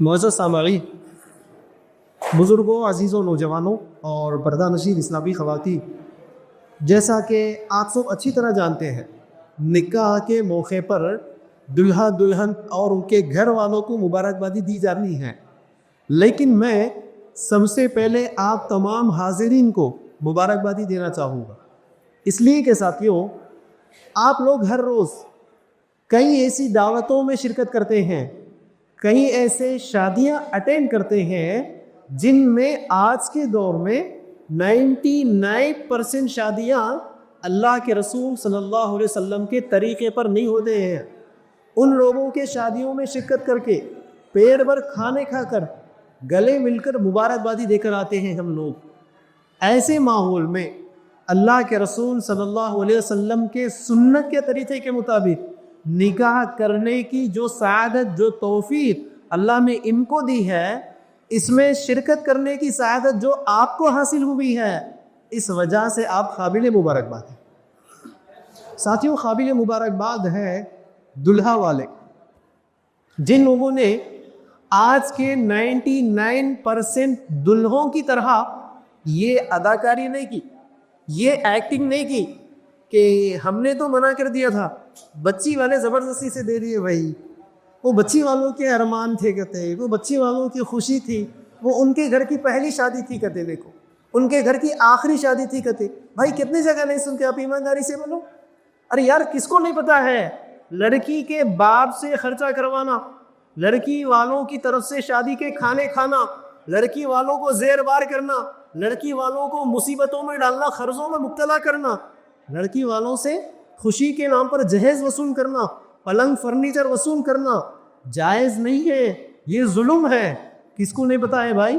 معزز سامعین، بزرگوں، عزیزوں، نوجوانوں اور پردہ نشین اسلامی خواتین، جیسا کہ آپ سب اچھی طرح جانتے ہیں، نکاح کے موقع پر دلہا دلہن اور ان کے گھر والوں کو مبارکبادی دی جانی ہے، لیکن میں سب سے پہلے آپ تمام حاضرین کو مبارکبادی دینا چاہوں گا، اس لیے کہ ساتھیوں، آپ لوگ ہر روز کئی ایسی دعوتوں میں شرکت کرتے ہیں، کئی ایسے شادیاں اٹینڈ کرتے ہیں جن میں آج کے دور میں 99% شادیاں اللہ کے رسول صلی اللہ علیہ وسلم کے طریقے پر نہیں ہوتے ہیں۔ ان لوگوں کے شادیوں میں شرکت کر کے پیٹ بھر کھانے کھا کر گلے مل کر مبارکبادی دے کر آتے ہیں ہم لوگ۔ ایسے ماحول میں اللہ کے رسول صلی اللہ علیہ وسلم کے سنت کے طریقے کے مطابق نکاح کرنے کی جو سعادت، جو توفیق اللہ نے ان کو دی ہے، اس میں شرکت کرنے کی سعادت جو آپ کو حاصل ہوئی ہے، اس وجہ سے آپ قابل مبارکباد ہیں۔ ساتھیوں، قابل مبارکباد ہے دلہا والے، جن لوگوں نے آج کے 99% دلہوں کی طرح یہ اداکاری نہیں کی، یہ ایکٹنگ نہیں کی کہ ہم نے تو منع کر دیا تھا، بچی والے زبردستی سے دے دیے۔ بھائی وہ بچی والوں کے ارمان تھے کہتے، وہ بچی والوں کی خوشی تھی، وہ ان کے گھر کی پہلی شادی تھی کہتے، دیکھو ان کے گھر کی آخری شادی تھی کہتے۔ بھائی کتنی جگہ نہیں سن کے آپ ایمانداری سے بولو۔ ارے یار، کس کو نہیں پتا ہے لڑکی کے باپ سے خرچہ کروانا، لڑکی والوں کی طرف سے شادی کے کھانے کھانا، لڑکی والوں کو زیر بار کرنا، لڑکی والوں کو مصیبتوں میں ڈالنا، قرضوں میں مبتلا کرنا، لڑکی والوں سے خوشی کے نام پر جہیز وصول کرنا، پلنگ فرنیچر وصول کرنا جائز نہیں ہے، یہ ظلم ہے۔ کس کو نہیں پتا ہے بھائی؟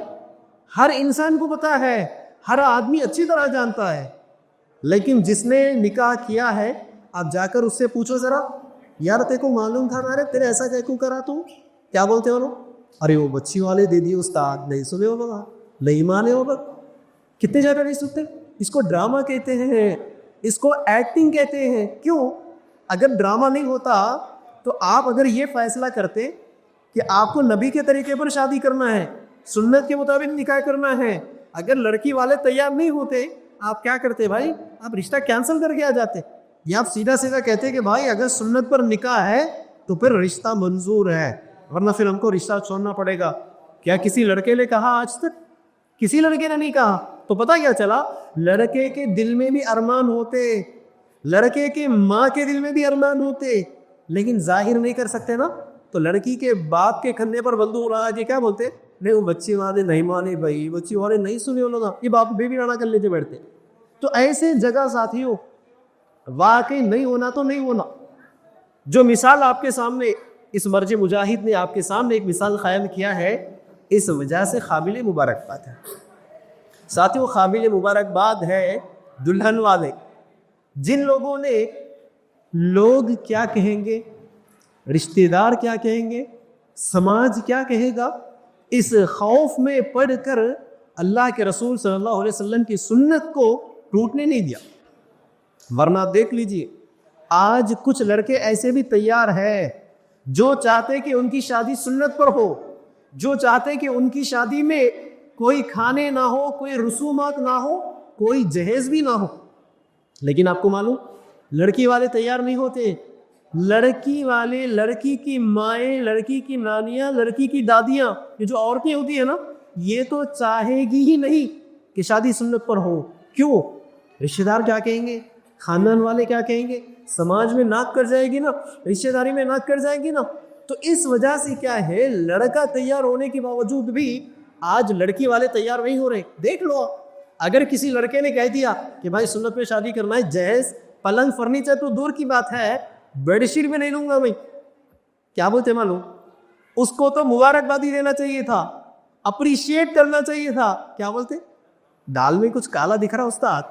ہر انسان کو پتا ہے، ہر آدمی اچھی طرح جانتا ہے، لیکن جس نے نکاح کیا ہے آپ جا کر اس سے پوچھو ذرا، یار تیرے کو معلوم تھا نا، تیرے ایسا کیوں کرا تو؟ کیا بولتے ہو لوگ؟ ارے وہ بچی والے دے دی استاد، نہیں سنے ہو بابا، نہیں مانے ہو بابا۔ کتنے جگہ نہیں سنتے؟ اس کو ڈرامہ کہتے ہیں، اس کو ایکٹنگ کہتے ہیں۔ کیوں؟ اگر ڈرامہ نہیں ہوتا تو آپ اگر یہ فیصلہ کرتے کہ آپ کو نبی کے طریقے پر شادی کرنا ہے، سنت کے مطابق نکاح کرنا ہے، اگر لڑکی والے تیار نہیں ہوتے آپ کیا کرتے بھائی؟ آپ رشتہ کینسل کر کے آ جاتے، یا آپ سیدھا سیدھا کہتے کہ بھائی اگر سنت پر نکاح ہے تو پھر رشتہ منظور ہے، ورنہ پھر ہم کو رشتہ چھوڑنا پڑے گا۔ کیا کسی لڑکے نے کہا آج تک؟ کسی لڑکے نے نہیں کہا۔ تو پتہ کیا چلا؟ لڑکے کے دل میں بھی ارمان ہوتے، لڑکے کے ماں کے دل میں بھی ارمان ہوتے، لیکن ظاہر نہیں کر سکتے نا، تو لڑکی کے باپ کے کھنے پر بندوق رہا جی کیا بولتے؟ نہیں وہ بچی والے نہیں مانے بھائی، بچی والے نہیں سنے ہونا، یہ باپ بیوی رانا کر لیتے بیٹھتے۔ تو ایسے جگہ ساتھیوں واقعی نہیں ہونا تو نہیں ہونا۔ جو مثال آپ کے سامنے اس مرج مجاہد نے آپ کے سامنے ایک مثال قائم کیا ہے، اس وجہ سے قابل مبارکباد ہے۔ ساتھیوں، قابل مبارکباد ہے دلہن والے، جن لوگوں نے لوگ کیا کہیں گے، رشتہ دار کیا کہیں گے، سماج کیا کہے گا، اس خوف میں پڑ کر اللہ کے رسول صلی اللہ علیہ وسلم کی سنت کو ٹوٹنے نہیں دیا۔ ورنہ دیکھ لیجئے آج کچھ لڑکے ایسے بھی تیار ہیں جو چاہتے کہ ان کی شادی سنت پر ہو، جو چاہتے کہ ان کی شادی میں کوئی کھانے نہ ہو، کوئی رسومات نہ ہو، کوئی جہیز بھی نہ ہو، لیکن آپ کو معلوم لڑکی والے تیار نہیں ہوتے۔ لڑکی والے، لڑکی کی مائیں، لڑکی کی نانیاں، لڑکی کی دادیاں، یہ جو عورتیں ہوتی ہیں نا، یہ تو چاہے گی ہی نہیں کہ شادی سنت پر ہو۔ کیوں؟ رشتہ دار کیا کہیں گے، خاندان والے کیا کہیں گے، سماج میں ناک کر جائے گی نا، رشتہ داری میں ناک کر جائے گی نا۔ تو اس وجہ سے کیا ہے، لڑکا تیار ہونے کے باوجود بھی آج لڑکی والے تیار نہیں ہو رہے۔ دیکھ لو، اگر کسی لڑکے نے کہہ دیا کہ بھائی سنت پہ شادی کرنا ہے، جہیز پلنگ فرنیچر تو دور کی بات ہے، بیڈ شیٹ بھی نہیں لوں گا میں، کیا بولتے معلوم؟ اس کو تو مبارکبادی دینا چاہیے تھا، اپریشیٹ کرنا چاہیے تھا۔ کیا بولتے؟ دال میں کچھ کالا دکھ رہا استاد،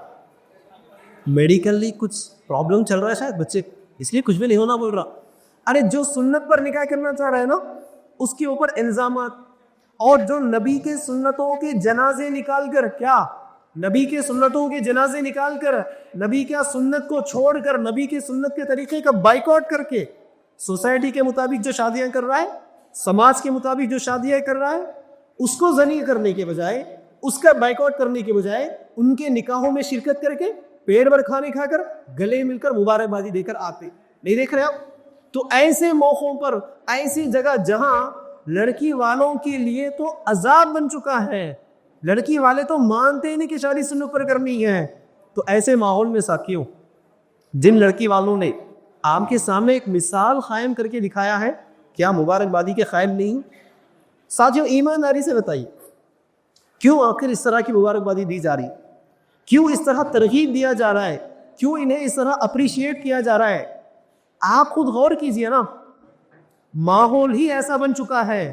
میڈیکلی کچھ پرابلم چل رہا ہے شاید بچے، اس لیے کچھ بھی نہیں ہونا بول رہا۔ ارے جو سنت پر نکاح کرنا چاہ رہا ہے نا، اس کے اوپر الزامات، اور جو نبی کے سنتوں کے جنازے نکال کر، کیا نبی کے سنتوں کے جنازے نکال کر، نبی کا سنت کو چھوڑ کر، نبی کے سنت کے طریقے کا بائیکاٹ کر کے سوسائٹی کے مطابق جو شادیاں کر رہا ہے، سماج کے مطابق جو شادیاں کر رہا ہے اس کو زنی کرنے کے بجائے، اس کا بائیکاٹ کرنے کے بجائے ان کے نکاحوں میں شرکت کر کے پیٹ بھر کھانے کھا کر گلے مل کر مبارکبادی دے کر آتے، نہیں دیکھ رہے آپ؟ تو ایسے موقعوں پر، ایسی جگہ جہاں لڑکی والوں کے لیے تو عذاب بن چکا ہے، لڑکی والے تو مانتے ہی نہیں کہ شادی سنت پر کرنی ہے، تو ایسے ماحول میں ساتھیوں جن لڑکی والوں نے آپ کے سامنے ایک مثال قائم کر کے دکھایا ہے، کیا مبارکبادی کے قائل نہیں؟ ساتھیوں ایمانداری سے بتائیے کیوں آخر اس طرح کی مبارکبادی دی جا رہی، کیوں اس طرح ترغیب دیا جا رہا ہے، کیوں انہیں اس طرح اپریشیٹ کیا جا رہا ہے؟ آپ خود غور کیجئے نا، ماحول ہی ایسا بن چکا ہے،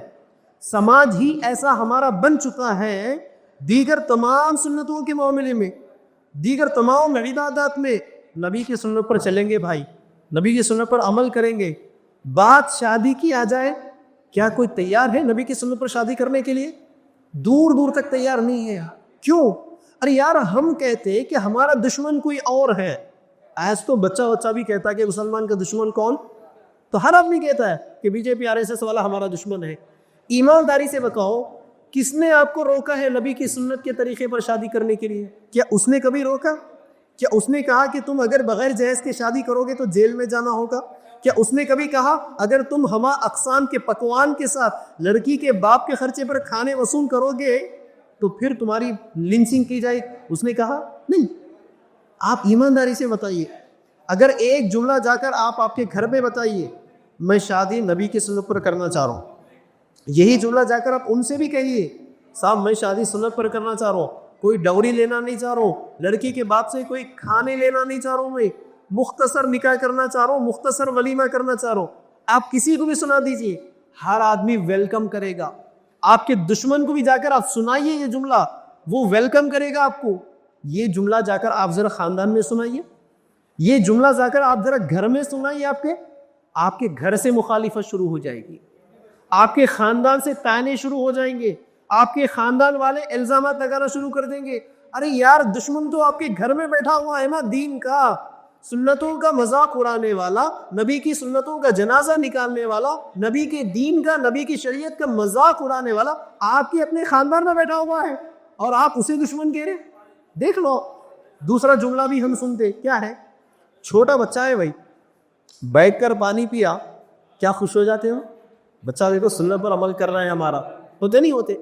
سماج ہی ایسا ہمارا بن چکا ہے، دیگر تمام سنتوں کے معاملے میں، دیگر تمام عبادات میں نبی کی سنت پر چلیں گے بھائی، نبی کی سنت پر عمل کریں گے، بات شادی کی آ جائے کیا کوئی تیار ہے نبی کی سنت پر شادی کرنے کے لیے؟ دور دور تک تیار نہیں ہے۔ کیوں؟ ارے یار ہم کہتے کہ ہمارا دشمن کوئی اور ہے، ایس تو بچہ بھی کہتا ہے کہ مسلمان کا دشمن کون؟ تو ہر آدمی کہتا ہے کہ بی جے پی RSS والا ہمارا دشمن ہے۔ ایمانداری سے بتاؤ کس نے آپ کو روکا ہے نبی کی سنت کے طریقے پر شادی کرنے کے لیے؟ کیا اس نے کبھی روکا؟ کیا اس نے کہا کہ تم اگر بغیر جہیز کے شادی کرو گے تو جیل میں جانا ہوگا؟ کیا اس نے کبھی کہا اگر تم ہما اقسام کے پکوان کے ساتھ لڑکی کے باپ کے خرچے پر کھانے وصول کرو گے تو پھر تمہاری لنچنگ کی جائے؟ اس نے کہا نہیں۔ آپ ایمانداری سے بتائیے، اگر ایک جملہ جا کر آپ کے گھر پہ بتائیے میں شادی نبی کی سنت پر کرنا چاہ رہا ہوں، یہی جملہ جا کر آپ ان سے بھی کہیے صاحب میں شادی سنت پر کرنا چاہ رہا ہوں، کوئی ڈوری لینا نہیں چاہ رہا ہوں، لڑکی کے باپ سے کوئی کھانے لینا نہیں چاہ رہا ہوں، میں مختصر نکاح کرنا چاہ رہا ہوں، مختصر ولیمہ کرنا چاہ رہا ہوں، آپ کسی کو بھی سنا دیجئے، ہر آدمی ویلکم کرے گا۔ آپ کے دشمن کو بھی جا کر آپ سنائیے یہ جملہ، وہ ویلکم کرے گا آپ کو۔ یہ جملہ جا کر آپ ذرا خاندان میں سنائیے، یہ جملہ جا کر آپ ذرا گھر میں سنائیے، آپ کے گھر سے مخالفت شروع ہو جائے گی، آپ کے خاندان سے تانے شروع ہو جائیں گے، آپ کے خاندان والے الزامات لگانا شروع کر دیں گے، ارے یار دشمن تو آپ کے گھر میں بیٹھا ہوا ہے نا، دین کا، سنتوں کا مذاق اڑانے والا، نبی کی سنتوں کا جنازہ نکالنے والا، نبی کے دین کا، نبی کی شریعت کا مذاق اڑانے والا آپ کے اپنے خاندان میں بیٹھا ہوا ہے اور آپ اسے دشمن کہہ رہے۔ دیکھ لو دوسرا جملہ بھی ہم سنتے، کیا ہے؟ چھوٹا بچہ ہے بھائی، بیٹھ کر پانی پیا، کیا خوش ہو جاتے ہو؟ بچہ دیکھو سنت پر عمل کر رہا ہے ہمارا، ہوتے نہیں ہوتے؟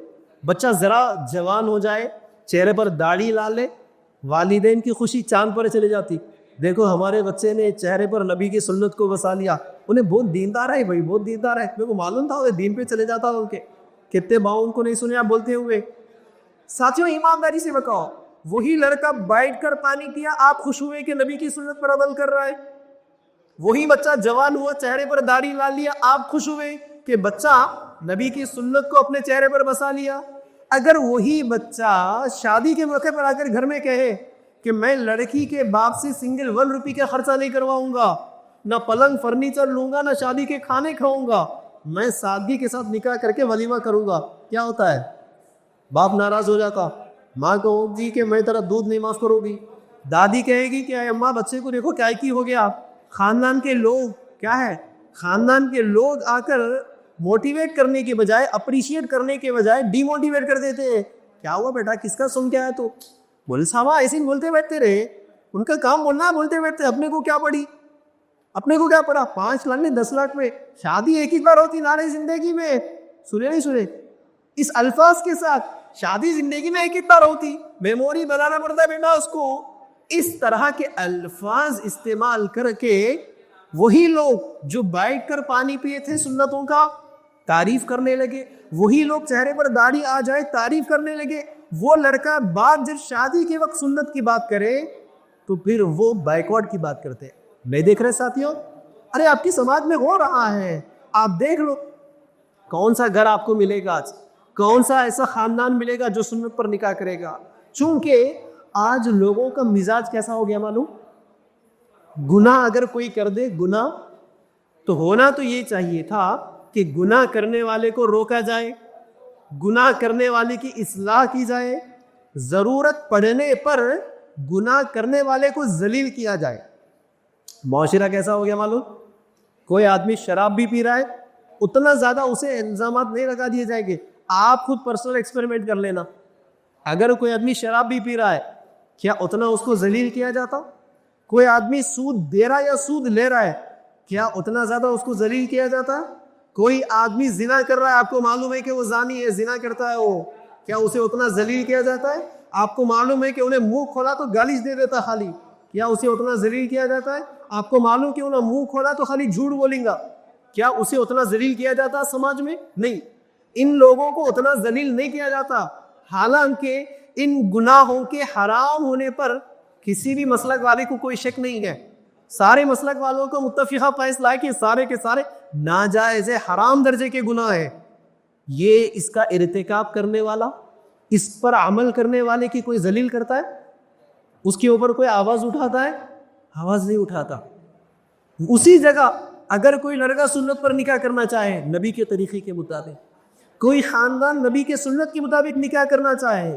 بچہ ذرا جوان ہو جائے، چہرے پر داڑھی لا لے، والدین کی خوشی چاند پر چلے جاتی، دیکھو ہمارے بچے نے چہرے پر نبی کی سنت کو بسا لیا، انہیں بہت دیندار ہے بھائی، بہت دیندار ہے، میرے کو معلوم تھا وہ دین پہ چلے جاتا ان کے، کتنے باؤں کو نہیں سنے آپ بولتے ہوئے۔ ساتھیوں ایمانداری سے بتاؤ، وہی لڑکا بیٹھ کر پانی پیا، آپ خوش ہوئے کہ نبی کی سنت پر عمل کر رہا ہے؟ وہی بچہ جوان ہوا، چہرے پر داڑھی لا لیا، آپ خوش ہوئے کہ بچہ نبی کی سنت کو اپنے چہرے پر بسا لیا؟ اگر وہی بچہ شادی کے موقع پر آ کر گھر میں کہے کہ میں لڑکی کے باپ سے سنگل 1 روپے کا خرچہ نہیں کرواؤں گا، نہ پلنگ فرنیچر لوں گا، نہ شادی کے کھانے کھاؤں گا، میں سادگی کے ساتھ نکاح کر کے ولیمہ کروں گا، کیا ہوتا ہے؟ باپ ناراض ہو جاتا، ماں کہو گی کہ میں تیرا دودھ نہیں معاف کروں گی، دادی کہے گی کہ اماں بچے کو دیکھو کیا کی ہو گیا۔ خاندان کے لوگ کیا ہے؟ خاندان کے لوگ آ کر موٹیویٹ کرنے کے بجائے، اپریشیٹ کرنے کے بجائے ڈی موٹیویٹ کر دیتے ہیں۔ کیا ہوا بیٹا، کس کا سن کے آیا تو؟ بولے صاحب ایسے ہی بولتے بیٹھتے رہے، ان کا کام بولنا، بولتے بیٹھتے، اپنے کو کیا پڑی، اپنے کو کیا پڑا؟ 5 لاکھ نہیں 10 لاکھ میں شادی ایک ہی بار ہوتی نارے زندگی میں، سنے نہیں سنے؟ اس الفاظ کے ساتھ شادی زندگی میں ایک ہی بار ہوتی، میموری بنانا پڑتا ہے بیٹا اس کو۔ اس طرح کے الفاظ استعمال کر کے وہی لوگ جو بیٹھ کر پانی پیے تھے سنتوں کا تعریف کرنے لگے، وہی لوگ چہرے پر داڑھی آ جائے تعریف کرنے لگے، وہ لڑکا بعد جب شادی کے وقت سنت کی بات کرے تو پھر وہ بائیکاٹ کی بات کرتے ہیں۔ نہیں دیکھ رہے ساتھیوں؟ ارے آپ کی سماج میں ہو رہا ہے، آپ دیکھ لو، کون سا گھر آپ کو ملے گا آج، کون سا ایسا خاندان ملے گا جو سنت پر نکاح کرے گا؟ چونکہ آج لوگوں کا مزاج کیسا ہو گیا معلوم؟ گناہ اگر کوئی کر دے، گناہ تو ہونا تو یہ چاہیے تھا کہ گناہ کرنے والے کو روکا جائے، گناہ کرنے والے کی اصلاح کی جائے، ضرورت پڑنے پر گناہ کرنے والے کو ذلیل کیا جائے۔ معاشرہ کیسا ہو گیا معلوم؟ کوئی آدمی شراب بھی پی رہا ہے، اتنا زیادہ اسے الزامات نہیں لگا دیے جائیں گے. آپ خود پرسنل ایکسپیریمنٹ کر لینا. اگر کوئی آدمی شراب بھی پی رہا ہے, کیا اتنا اس کو ذلیل کیا جاتا؟ کوئی آدمی سود دے رہا ہے یا سود لے رہا ہے, کیا اتنا زیادہ اس کو ذلیل کیا جاتا؟ کوئی آدمی زنا کر رہا ہے, آپ کو معلوم ہے کہ وہ زانی ہے, زنا کرتا ہے وہ, کیا اسے اتنا ذلیل کیا جاتا ہے؟ آپ کو معلوم ہے کہ انہیں منہ کھولا تو گالیچ دے دیتا خالی, کیا اسے اتنا ذلیل کیا جاتا ہے؟ آپ کو معلوم کہ انہیں منہ کھولا تو خالی جھوٹ بولیں گا, کیا اسے اتنا ذلیل کیا جاتا سماج میں؟ نہیں, ان لوگوں کو اتنا ذلیل نہیں کیا جاتا. حالانکہ ان گناہوں کے حرام ہونے پر کسی بھی مسلک والے کو کوئی شک نہیں ہے. سارے مسلک والوں کو متفقہ فیصلہ ہے کہ سارے کے سارے ناجائز حرام درجے کے گناہ ہیں. یہ اس کا ارتکاب کرنے والا, اس پر عمل کرنے والے کی کوئی ذلیل کرتا ہے؟ اس کے اوپر کوئی آواز اٹھاتا ہے؟ آواز نہیں اٹھاتا. اسی جگہ اگر کوئی لڑکا سنت پر نکاح کرنا چاہے نبی کے طریقے کے مطابق, کوئی خاندان نبی کے سنت کے مطابق نکاح کرنا چاہے,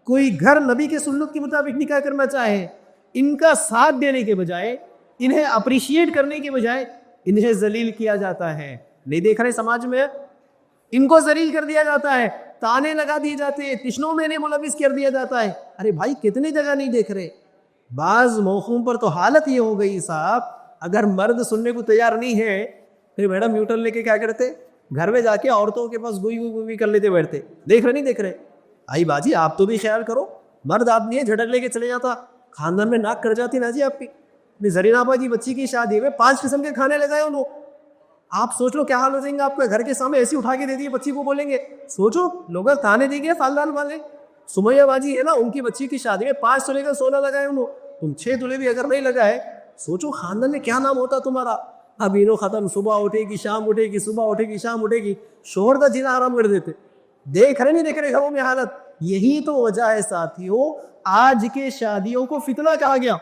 کوئی گھر نبی کے سنت کے مطابق نکاح کرنا چاہے, ان کا ساتھ دینے کے بجائے, انہیں اپریشیٹ کرنے کے بجائے انہیں ذلیل کیا جاتا ہے. نہیں دیکھ رہے سماج میں؟ ان کو ذلیل کر دیا جاتا ہے, تانے لگا دیے جاتے ہیں, تشنوں میں انہیں ملوث کر دیا جاتا ہے. ارے بھائی کتنی جگہ نہیں دیکھ رہے؟ بعض موقعوں پر تو حالت یہ ہو گئی صاحب, اگر مرد سننے کو تیار نہیں ہے پھر میڈم میوٹر لے کے کیا کرتے, گھر میں جا کے عورتوں کے پاس گوئی کر لیتے بیٹھتے. دیکھ رہے نہیں دیکھ رہے؟ آئی باجی آپ تو بھی خیال کرو, مرد آدمی ہے جھٹک لے کے چلے جاتا, خاندان میں ناک کر جاتی نا جی آپ کی. زرین آپا کی بچی کی شادی میں 5 قسم کے کھانے لگائے انہوں. آپ سوچ لو کیا حال ہو جائیں گے آپ کے گھر کے سامنے ایسی اٹھا کے دے دیے بچی کو, بولیں گے سوچو لوگ تانے دیں گے خاندان والے. سمیہ باجی ہے نا, ان کی بچی کی شادی میں 5 تولے کا سونا لگائے انہوں, تم 6 تولے بھی اگر نہیں لگائے, سوچو خاندان میں کیا نام ہوتا تمہارا. اب انہوں ختم, صبح اٹھے گی شام اٹھے گی, صبح اٹھے گی شام اٹھے گی, شوہر کا جینا آرام کر دیتے. دیکھ رہے نہیں دیکھ رہے گھروں میں حالت؟ یہی تو وجہ ہے ساتھیوں, آج کے شادیوں کو فتنہ کہا گیا.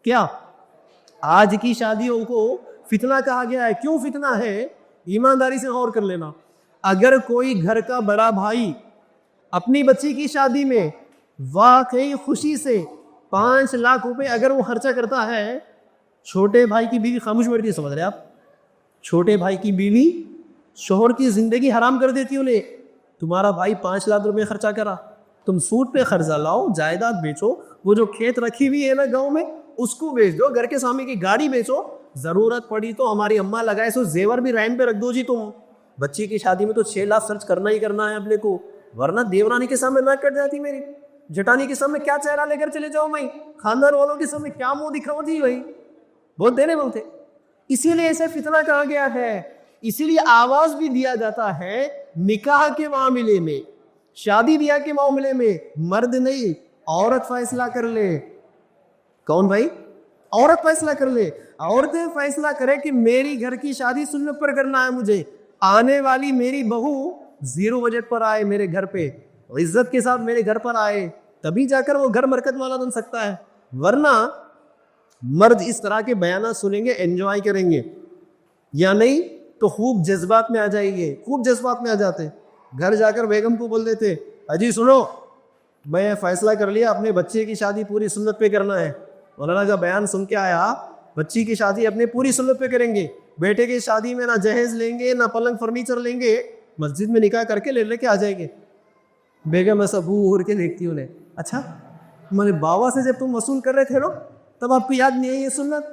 کیا آج کی شادیوں کو فتنہ کہا گیا ہے؟ کیوں فتنہ ہے؟ ایمانداری سے غور کر لینا. اگر کوئی گھر کا بڑا بھائی اپنی بچی کی شادی میں واقعی خوشی سے 5 لاکھ روپے اگر وہ خرچہ کرتا ہے, چھوٹے بھائی کی بیوی خاموش بیٹھتی ہے, سمجھ رہے آپ؟ چھوٹے بھائی کی بیوی شوہر کی زندگی حرام کر دیتی انہیں. تمہارا بھائی 5 لاکھ روپے خرچہ کرا, تم سود پہ قرضہ لاؤ, جائیداد بیچو, وہ جو کھیت رکھی ہوئی ہے نا گاؤں میں اس کو بیچ دو, گھر کے سامنے کی گاڑی بیچو, ضرورت پڑی تو ہماری اماں لگائے سو زیور بھی رائن پہ رکھ دو جی. تم بچی کی شادی میں تو 6 لاکھ خرچ کرنا ہی کرنا ہے اپنے کو, ورنہ دیورانی کے سامنے نہ کٹ جاتی میری, جٹانی کے سامنے کیا چہرہ لے کر چلے جاؤ میں, خاندان والوں کے سامنے کیا منہ دکھاؤ جی بھائی, بہت دینے بولتے. اسی لیے اسے فتنہ کہا گیا ہے. اسی لیے آواز بھی دیا جاتا ہے نکاح کے معاملے میں, شادی بیاہ کے معاملے میں مرد نہیں عورت فیصلہ کر لے. کون بھائی؟ عورت فیصلہ کر لے. عورتیں فیصلہ کرے کہ میری گھر کی شادی سنت پر کرنا ہے مجھے, آنے والی میری بہو 0 بجٹ پر آئے میرے گھر پہ, عزت کے ساتھ میرے گھر پر آئے, تبھی جا کر وہ گھر برکت والا بن سکتا ہے. ورنہ مرد اس طرح کے بیانات سنیں گے, انجوائے کریں گے, یا نہیں تو خوب جذبات میں آ جائیں گے, خوب جذبات میں آ جاتے. گھر جا کر بیگم کو بول دیتے, اجی سنو میں فیصلہ کر لیا اپنے بچے کی شادی پوری سنت پہ کرنا ہے. مولانا کا بیان سن کے آیا, بچی کی شادی اپنے پوری سنت پہ کریں گے, بیٹے کی شادی میں نہ جہیز لیں گے نہ پلنگ فرنیچر لیں گے, مسجد میں نکاح کر کے لے کے آ جائیں گے. بیگم ایسا بو ہو کے دیکھتی انہیں, اچھا میرے بابا سے جب تم وصول کر رہے تھے نا تب آپ کو یاد نہیں ہے یہ سنت؟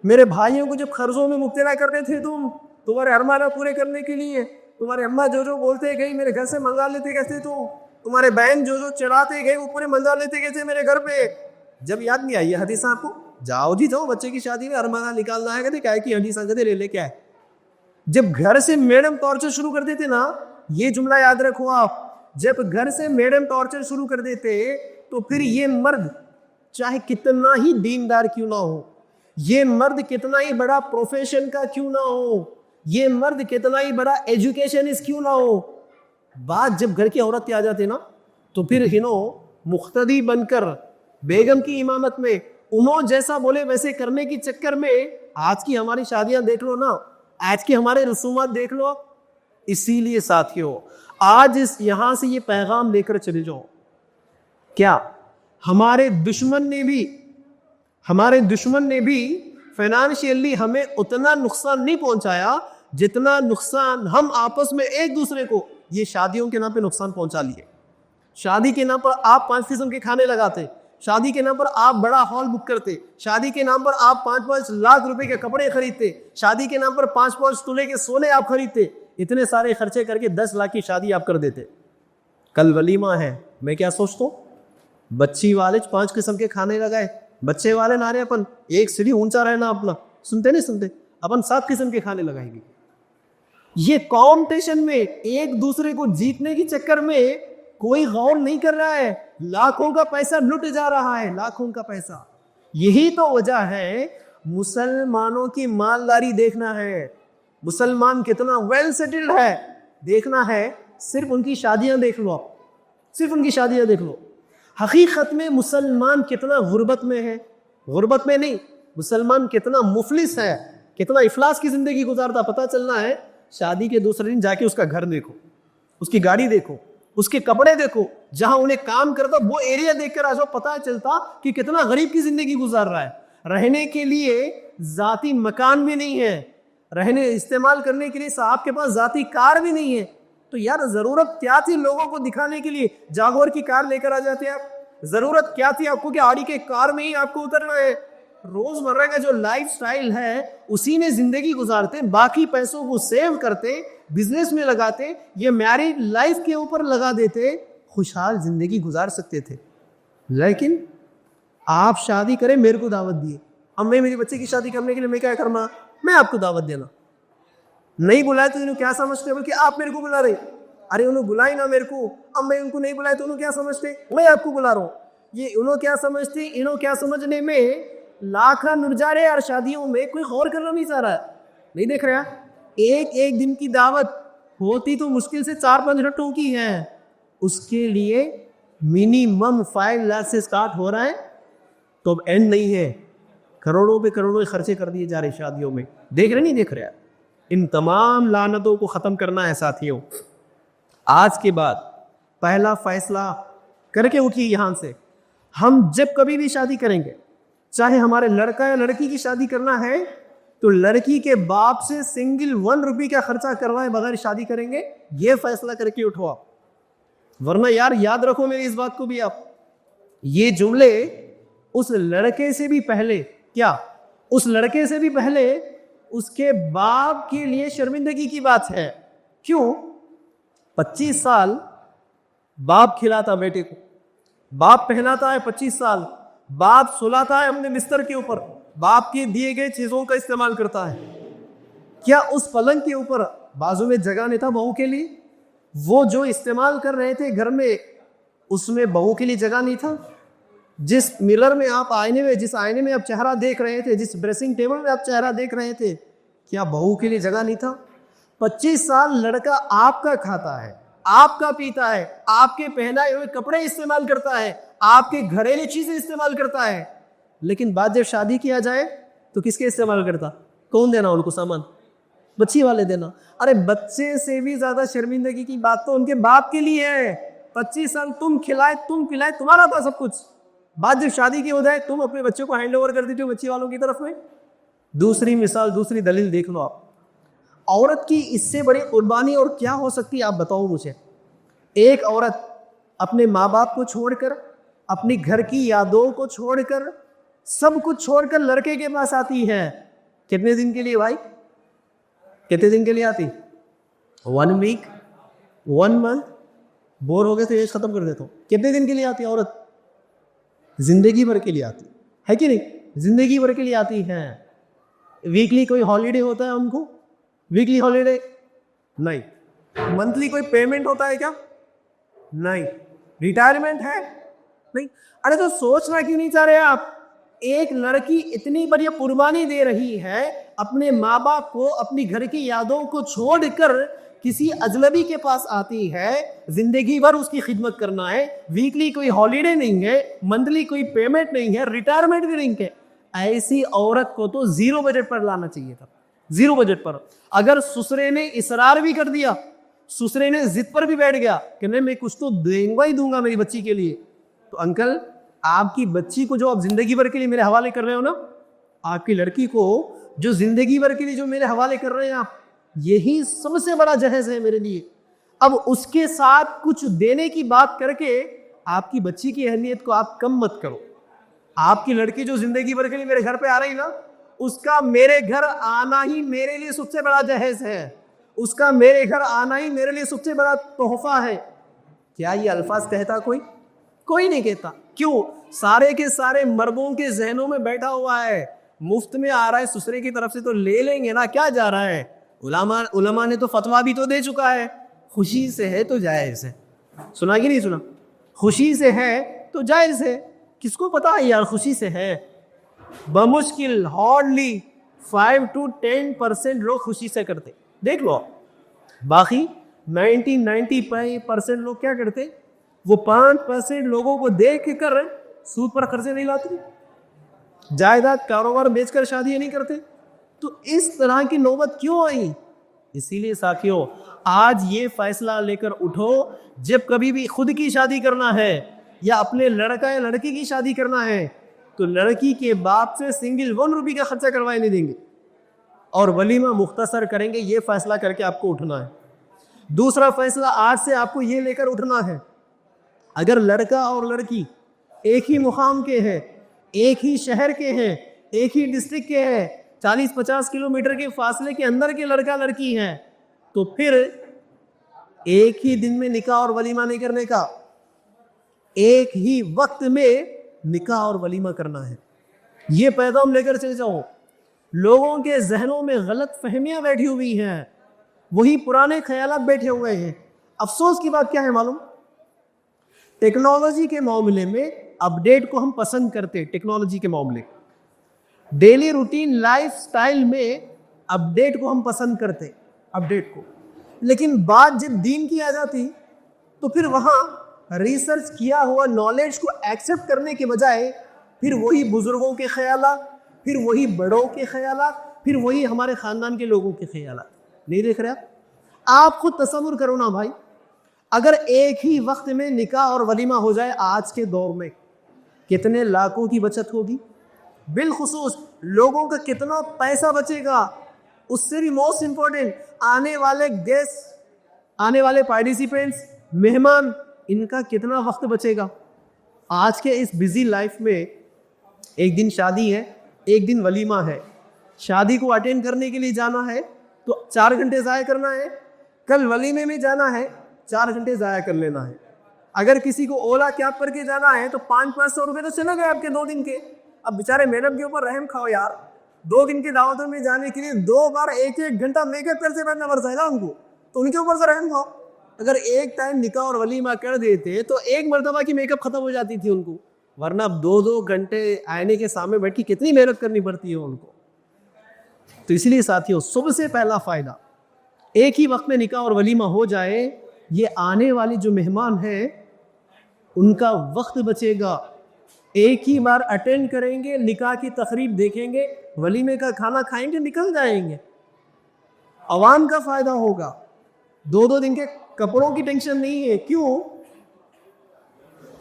میرے بھائیوں کو جب قرضوں میں مبتلا کرتے تھے تم تمہارے ارمانہ پورے کرنے کے لیے, تمہارے اماں جو بولتے گئی میرے گھر سے منگا لیتے گئے تھے, تمہارے بہن جو چڑھاتے گئے وہ پورے منگا لیتے گئے تھے میرے گھر پہ. جب یاد نہیں آئی یہ حدیث آپ کو, جاؤ جی جاؤ بچے کی شادی میں ارمانہ نکالنا ہے, کہتے کیا ہے کہ حدیث کہتے لے لے کے آئے. جب گھر سے میڈم ٹارچر شروع کر دیتے نا, یہ جملہ یاد رکھو آپ, جب گھر سے میڈم ٹارچر شروع کر دیتے تو پھر یہ مرد چاہے کتنا ہی دیندار کیوں نہ ہو, یہ مرد کتنا ہی بڑا پروفیشن کا کیوں نہ ہو, یہ مرد کتنا ہی بڑا ایجوکیشنسٹ کیوں نہ ہو, بات جب گھر کی عورت پہ آ جاتے نا تو پھر مقتدی بن کر بیگم کی امامت میں انہوں جیسا بولے ویسے کرنے کی چکر میں آج کی ہماری شادیاں دیکھ لو نا, آج کے ہمارے رسومات دیکھ لو. اسی لیے ساتھیوں آج یہاں سے یہ پیغام لے کر چلے جاؤ, کیا ہمارے دشمن نے بھی فائنانشیلی ہمیں اتنا نقصان نہیں پہنچایا جتنا نقصان ہم آپس میں ایک دوسرے کو یہ شادیوں کے نام پہ نقصان پہنچا لیے. شادی کے نام پر آپ 5 قسم کے کھانے لگاتے, شادی کے نام پر آپ بڑا ہال بک کرتے, شادی کے نام پر آپ 5 لاکھ روپے کے کپڑے خریدتے, شادی کے نام پر 5 تولے کے سونے آپ خریدتے, اتنے سارے خرچے کر کے 10 لاکھ کی شادی آپ کر دیتے. کل ولیمہ ہے, میں کیا سوچتا ہوں, بچی والے 5 قسم کے کھانے لگائے, بچے والے نارے اپن ایک سیڑھی اونچا رہنا اپنا, سنتے نہیں سنتے, اپن 7 قسم کے کھانے لگائیں گے. یہ کمپٹیشن میں ایک دوسرے کو جیتنے کے چکر میں کوئی غور نہیں کر رہا ہے, لاکھوں کا پیسہ لٹ جا رہا ہے, لاکھوں کا پیسہ. یہی تو وجہ ہے مسلمانوں کی مالداری دیکھنا ہے, مسلمان کتنا ویل سیٹلڈ ہے دیکھنا ہے, صرف ان کی شادیاں دیکھ لو, صرف ان کی شادیاں دیکھ لو. حقیقت میں مسلمان کتنا غربت میں ہے, غربت میں نہیں, مسلمان کتنا مفلس ہے, کتنا افلاس کی زندگی گزارتا پتہ چلنا ہے شادی کے دوسرے دن جا کے اس کا گھر دیکھو, اس کی گاڑی دیکھو, اس کے کپڑے دیکھو, جہاں انہیں کام کرتا وہ ایریا دیکھ کر آ جاؤ, پتہ چلتا کہ کتنا غریب کی زندگی گزار رہا ہے. رہنے کے لیے ذاتی مکان بھی نہیں ہے, رہنے استعمال کرنے کے لیے صاحب کے پاس ذاتی کار بھی نہیں ہے. تو یار ضرورت کیا تھی لوگوں کو دکھانے کے لیے جاگور کی کار لے کر آ جاتے آپ, ضرورت کیا تھی آپ کو کہ آڑی کے کار میں ہی آپ کو اترنا ہے. روز مرہ کا جو لائف سٹائل ہے اسی میں زندگی گزارتے, باقی پیسوں کو سیو کرتے, بزنس میں لگاتے, یہ میریڈ لائف کے اوپر لگا دیتے, خوشحال زندگی گزار سکتے تھے. لیکن آپ شادی کریں, میرے کو دعوت دیے, اب میں میری بچے کی شادی کرنے کے لیے میں کیا کرنا, میں آپ کو دعوت دینا, نہیں بلایا تو انہوں کیا سمجھتے, بلکہ آپ میرے کو بلا رہے, ارے انہوں بلائی نا میرے کو, اب میں ان کو نہیں بلایا تو انہوں کیا سمجھتے, میں آپ کو بلا رہا ہوں. یہ انہوں کیا سمجھتے, انہوں کیا سمجھنے میں لاکھاں نر جا رہے یار, شادیوں میں کوئی غور کرنا نہیں چاہ رہا, نہیں دیکھ رہا. ایک دن کی دعوت ہوتی تو مشکل سے 4-5 گھنٹوں کی ہے, اس کے لیے منیمم 5 لاکھ سے سٹارٹ ہو رہا ہے, تو اب اینڈ نہیں ہے, کروڑوں پہ کروڑوں خرچے کر دیے جا رہے شادیوں میں. دیکھ رہے نہیں دیکھ رہے, ان تمام لعنتوں کو ختم کرنا ہے ساتھیوں. آج کے بعد پہلا فیصلہ کر کے اٹھیے یہاں سے, ہم جب کبھی بھی شادی کریں گے, چاہے ہمارے لڑکا یا لڑکی کی شادی کرنا ہے تو لڑکی کے باپ سے سنگل 1 روپے کا خرچہ کروائے بغیر شادی کریں گے, یہ فیصلہ کر کے اٹھو آپ. ورنہ یار یاد رکھو میری اس بات کو بھی آپ, یہ جملے اس لڑکے سے بھی پہلے, کیا اس لڑکے سے بھی پہلے اس کے باپ کے لیے شرمندگی کی بات ہے. کیوں؟ 25 سال باپ کھلاتا بیٹے کو, باپ پہناتا ہے 25 سال, باپ سلاتا ہے اپنے بستر کے اوپر, باپ کے دیے گئے چیزوں کا استعمال کرتا ہے. کیا اس پلنگ کے اوپر بازو میں جگہ نہیں تھا بہو کے لیے؟ وہ جو استعمال کر رہے تھے گھر میں, اس میں بہو کے لیے جگہ نہیں تھا؟ جس مرر میں آپ جس آئینے میں آپ چہرہ دیکھ رہے تھے, جس ڈریسنگ ٹیبل میں آپ چہرہ دیکھ رہے تھے, کیا بہو کے لیے جگہ نہیں تھا؟ 25 سال لڑکا آپ کا کھاتا ہے, آپ کا پیتا ہے, آپ کے پہنائے ہوئے کپڑے استعمال کرتا ہے, آپ کے گھریلو چیزیں استعمال کرتا ہے, لیکن بعد جب شادی کیا جائے تو کس کے استعمال کرتا, کون دینا ان کو سامان, بچی والے دینا. ارے بچے سے بھی زیادہ شرمندگی کی بات تو ان کے باپ کے لیے ہے. 25 سال تم کھلائے تم پلائے, تمہارا تھا سب کچھ, بعد جب شادی کی ہو جائے تم اپنے بچے کو ہینڈ اوور کر دیتے ہو بچی والوں کی طرف میں. دوسری مثال, دوسری دلیل دیکھ لو آپ, عورت کی اس سے بڑی قربانی اور کیا ہو سکتی ہے آپ بتاؤ مجھے. ایک عورت اپنے ماں باپ کو چھوڑ کر, اپنی گھر کی یادوں کو چھوڑ کر, سب کچھ چھوڑ کر لڑکے کے پاس آتی ہے. کتنے دن کے لیے بھائی, کتنے دن کے لیے آتی؟ 1 ویک, 1 منتھ, بور ہو گئے تو ایج ختم کر دیتا ہوں. کتنے دن کے لیے آتی عورت؟ زندگی بھر کے لیے آتی ہے کہ نہیں, زندگی بھر کے لیے آتی ہے. ویکلی کوئی ہالیڈے ہوتا ہے ہم کو؟ ویکلی ہالیڈے نہیں. منتھلی کوئی پیمنٹ ہوتا ہے کیا؟ نہیں. ریٹائرمنٹ ہے؟ نہیں. ارے تو سوچنا کیوں نہیں چاہ رہے آپ, ایک لڑکی اتنی بڑی قربانی دے رہی ہے, اپنے ماں باپ کو, اپنی گھر کی یادوں کو چھوڑ کر کسی اجنبی کے پاس آتی ہے, زندگی بھر اس کی خدمت کرنا ہے, ویکلی کوئی ہالیڈے نہیں ہے, منتھلی کوئی پیمنٹ نہیں ہے, ریٹائرمنٹ بھی نہیں ہے. ایسی عورت کو تو 0 بجٹ پر لانا چاہیے تھا, 0 بجٹ پر. اگر سسرے نے اصرار بھی کر دیا, سسرے نے ضد پر بھی بیٹھ گیا کہ نہیں میں کچھ تو دوں گا میری بچی کے لیے, تو انکل آپ کی بچی کو جو آپ زندگی بھر کے لیے میرے حوالے کر رہے ہو نا, آپ کی لڑکی کو جو زندگی بھر کے لیے جو میرے حوالے کر رہے ہیں آپ, یہی سب سے بڑا جہیز ہے میرے لیے. اب اس کے ساتھ کچھ دینے کی بات کر کے آپ کی بچی کی اہمیت کو آپ کم مت کرو. آپ کی لڑکی جو زندگی بھر کے لیے میرے گھر پہ آ رہی نا, اس کا میرے گھر آنا ہی میرے لیے سب سے بڑا جہیز ہے, اس کا میرے گھر آنا ہی میرے لیے سب سے بڑا تحفہ ہے. کیا یہ الفاظ کہتا کوئی نہیں کہتا. کیوں؟ سارے کے سارے مردوں کے ذہنوں میں بیٹھا ہوا ہے, مفت میں آ رہا ہے سسرے کی طرف سے تو لے لیں گے نا, کیا جا رہا ہے. علماء نے تو فتویٰ بھی تو دے چکا ہے, خوشی سے ہے تو جائز ہے. سنا کہ نہیں سنا؟ خوشی سے ہے تو جائز ہے. کس کو پتا ہے یار خوشی سے ہے؟ بمشکل ہارڈلی 5 to 10% لوگ خوشی سے کرتے, دیکھ لو. باقی 90% لوگ کیا کرتے؟ وہ 5% لوگوں کو دیکھ کے کر سود پر قرضے نہیں لاتے, جائیداد کاروبار بیچ کر شادیاں نہیں کرتے. تو اس طرح کی نوبت کیوں آئی؟ اسی لیے ساتھیوں آج یہ فیصلہ لے کر اٹھو, جب کبھی بھی خود کی شادی کرنا ہے یا اپنے لڑکا یا لڑکی کی شادی کرنا ہے تو لڑکی کے باپ سے سنگل 1 روپے کا خرچہ کروائے نہیں دیں گے اور ولیمہ مختصر کریں گے. یہ فیصلہ کر کے آپ کو اٹھنا ہے. دوسرا فیصلہ آج سے آپ کو یہ لے کر اٹھنا ہے, اگر لڑکا اور لڑکی ایک ہی مقام کے ہیں, ایک ہی شہر کے ہیں, ایک ہی ڈسٹرکٹ کے ہیں, 40-50 کلومیٹر کے فاصلے کے اندر کے لڑکا لڑکی ہیں, تو پھر ایک ہی دن میں نکاح اور ولیمہ نہیں کرنے کا, ایک ہی وقت میں نکاح اور ولیمہ کرنا ہے. یہ پیغام لے کر چل جاؤ. لوگوں کے ذہنوں میں غلط فہمیاں بیٹھی ہوئی ہیں, وہی پرانے خیالات بیٹھے ہوئے ہیں. افسوس کی بات کیا ہے معلوم؟ ٹیکنالوجی کے معاملے میں اپڈیٹ کو ہم پسند کرتے, ٹیکنالوجی کے معاملے ڈیلی روٹین لائف سٹائل میں اپڈیٹ کو ہم پسند کرتے, اپڈیٹ کو. لیکن بات جب دین کی آ جاتی تو پھر وہاں ریسرچ کیا ہوا نالج کو ایکسیپٹ کرنے کے بجائے پھر وہی بزرگوں کے خیالات, پھر وہی بڑوں کے خیالات, پھر وہی ہمارے خاندان کے لوگوں کے خیالات. نہیں دیکھ رہے آپ خود تصور کرو نا بھائی, اگر ایک ہی وقت میں نکاح اور ولیمہ ہو جائے آج کے دور میں کتنے لاکھوں کی بچت ہوگی, بالخصوص لوگوں کا کتنا پیسہ بچے گا. اس سے بھی موسٹ امپورٹنٹ آنے والے گیسٹ, آنے والے پارٹیسپینٹس, مہمان, ان کا کتنا وقت بچے گا. آج کے اس بزی لائف میں ایک دن شادی ہے, ایک دن ولیمہ ہے. شادی کو اٹینڈ کرنے کے لیے جانا ہے تو 4 گھنٹے ضائع کرنا ہے, کل ولیمے میں جانا ہے 4 گھنٹے ضائع کر لینا ہے. اگر کسی کو اولا کیب کر کے جانا ہے تو 500-500 روپے تو چلے گئے آپ کے 2 دن کے. اب بیچارے میڈم کے اوپر رحم کھاؤ یار, 2 دن کی دعوتوں میں جانے کے لیے 2 بار 1-1 گھنٹہ میک اپ کرتے بیٹھنا پڑتا ہے نا ان کو, تو ان کے اوپر سے رحم کھاؤ. اگر ایک ٹائم نکاح اور ولیمہ کر دیتے تو ایک مرتبہ کی میک اپ ختم ہو جاتی تھی ان کو, ورنہ 2-2 گھنٹے آئینے کے سامنے بیٹھ کے کتنی محنت کرنی پڑتی ہے ان کو. تو اس لیے ساتھیوں سب سے پہلا فائدہ ایک ہی وقت میں نکاح اور ولیمہ ہو جائے, یہ آنے والی جو مہمان ہیں ان کا وقت بچے گا. ایک ہی بار اٹینڈ کریں گے, نکاح کی تقریب دیکھیں گے, ولیمے کا کھانا کھائیں گے, نکل جائیں گے. عوام کا فائدہ ہوگا. 2-2 دن کے کپڑوں کی ٹینشن نہیں ہے. کیوں؟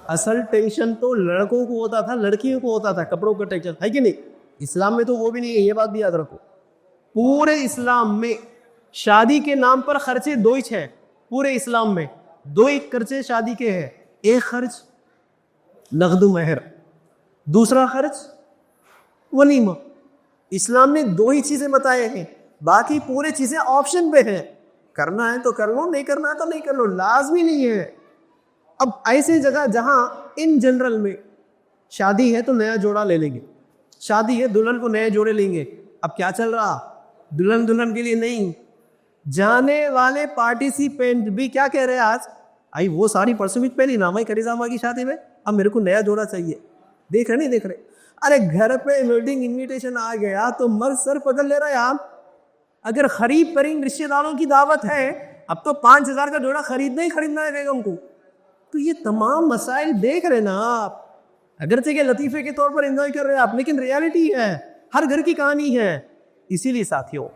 اصل ٹینشن تو لڑکوں کو ہوتا تھا, لڑکیوں کو ہوتا تھا کپڑوں کا ٹینشن, ہے کہ نہیں؟ اسلام میں تو وہ بھی نہیں ہے, یہ بات بھی یاد رکھو. پورے اسلام میں شادی کے نام پر خرچے 2 ہی ہیں. پورے اسلام میں 2 ہی خرچے شادی کے ہیں. ایک خرچ نقد و مہر, دوسرا خرچ ولیمہ. اسلام نے 2 ہی چیزیں بتائے ہیں, باقی پورے چیزیں آپشن پہ ہیں. کرنا ہے تو کر لو, نہیں کرنا ہے تو نہیں کر لو, لازمی نہیں ہے. اب ایسے جگہ جہاں ان جنرل میں شادی ہے تو نیا جوڑا لے لیں گے, شادی ہے دلہن کو نئے جوڑے لیں گے. اب کیا چل رہا, دلہن کے لیے نہیں, جانے والے پارٹیسپینٹ بھی کیا کہہ رہے ہیں آج, آئی وہ ساری پرسمت پہلی نامہ کریزامہ کی شادی میں, اب میرے کو نیا جوڑا چاہیے. دیکھ رہے نہیں دیکھ رہے؟ ارے گھر پہ ویڈنگ انویٹیشن آ گیا تو مرد سر پکڑ لے رہا ہے آپ. اگر قریب ترین رشتے داروں کی دعوت ہے اب تو 5,000 کا جوڑا خریدنا ہے بیگم کو. تو یہ تمام مسائل دیکھ رہے نا آپ, اگرچہ کہ لطیفے کے طور پر انجوائے کر رہے ہیں آپ, لیکن ریالٹی ہے, ہر گھر کی کہانی ہے. اسی لیے ساتھیوں